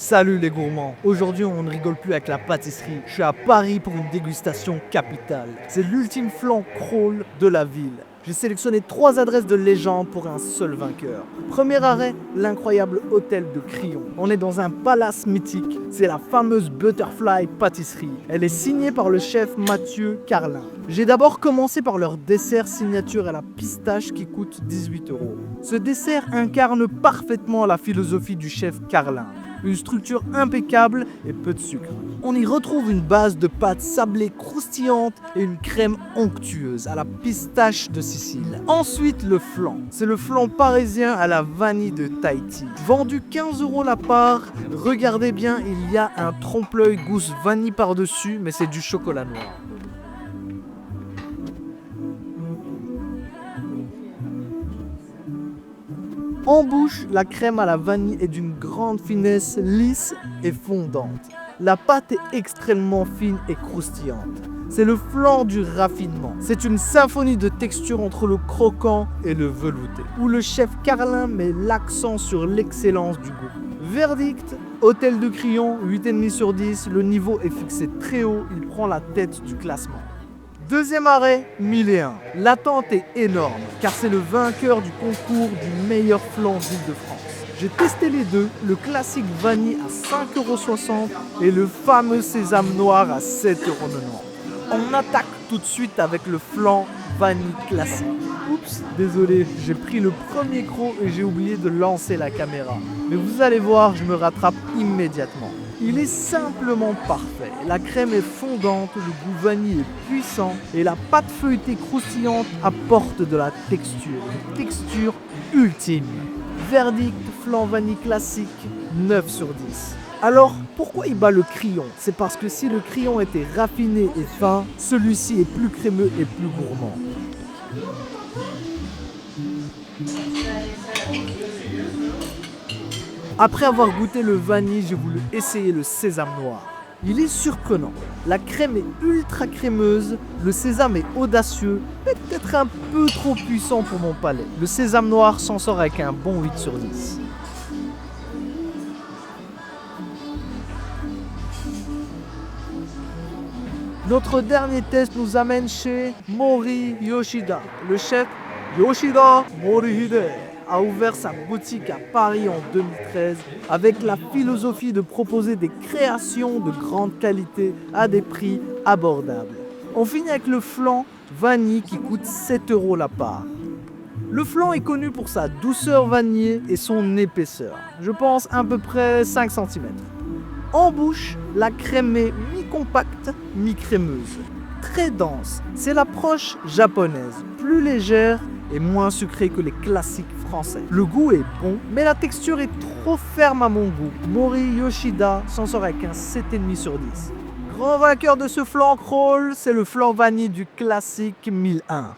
Salut les gourmands, aujourd'hui on ne rigole plus avec la pâtisserie, je suis à Paris pour une dégustation capitale. C'est l'ultime flan crawl de la ville. J'ai sélectionné 3 adresses de légende pour un seul vainqueur. Premier arrêt, l'incroyable hôtel de Crillon. On est dans un palace mythique, c'est la fameuse Butterfly pâtisserie. Elle est signée par le chef Mathieu Carlin. J'ai d'abord commencé par leur dessert signature à la pistache qui coûte 18 €. Ce dessert incarne parfaitement la philosophie du chef Carlin. Une structure impeccable et peu de sucre. On y retrouve une base de pâte sablée croustillante et une crème onctueuse à la pistache de Sicile. Ensuite, le flan. C'est le flan parisien à la vanille de Tahiti. Vendu 15 € la part, regardez bien, il y a un trompe-l'œil gousse vanille par-dessus, mais c'est du chocolat noir. En bouche, la crème à la vanille est d'une grande finesse, lisse et fondante. La pâte est extrêmement fine et croustillante. C'est le flan du raffinement. C'est une symphonie de texture entre le croquant et le velouté, où le chef Carlin met l'accent sur l'excellence du goût. Verdict, hôtel de Crillon, 8,5 sur 10, le niveau est fixé très haut, il prend la tête du classement. Deuxième arrêt, 1001. L'attente est énorme, car c'est le vainqueur du concours du meilleur flan d'Île-de-France. J'ai testé les deux, le classique vanille à 5,60 € et le fameux sésame noir à 7,90 €. On attaque tout de suite avec le flan vanille classique. Oups, désolé, j'ai pris le premier croc et j'ai oublié de lancer la caméra. Mais vous allez voir, je me rattrape immédiatement. Il est simplement parfait. La crème est fondante, le goût vanille est puissant et la pâte feuilletée croustillante apporte de la texture. Une texture ultime. Verdict, flan vanille classique, 9 sur 10. Alors, pourquoi il bat le Crillon? C'est parce que si le Crillon était raffiné et fin, celui-ci est plus crémeux et plus gourmand. Après avoir goûté le vanille, j'ai voulu essayer le sésame noir. Il est surprenant. La crème est ultra crémeuse, le sésame est audacieux, mais peut-être un peu trop puissant pour mon palais. Le sésame noir s'en sort avec un bon 8 sur 10. Notre dernier test nous amène chez Mori Yoshida. Le chef Yoshida Morihide a ouvert sa boutique à Paris en 2013 avec la philosophie de proposer des créations de grande qualité à des prix abordables. On finit avec le flan vanille qui coûte 7 € la part. Le flan est connu pour sa douceur vanillée et son épaisseur, je pense à peu près 5 cm. En bouche, la crème est mi-compacte, mi-crémeuse. Très dense, c'est l'approche japonaise, plus légère et moins sucrée que les classiques français. Le goût est bon, mais la texture est trop ferme à mon goût. Mori Yoshida s'en sort avec un 7,5 sur 10. Grand vainqueur de ce flan crawl, c'est le flan vanille du classique 1001.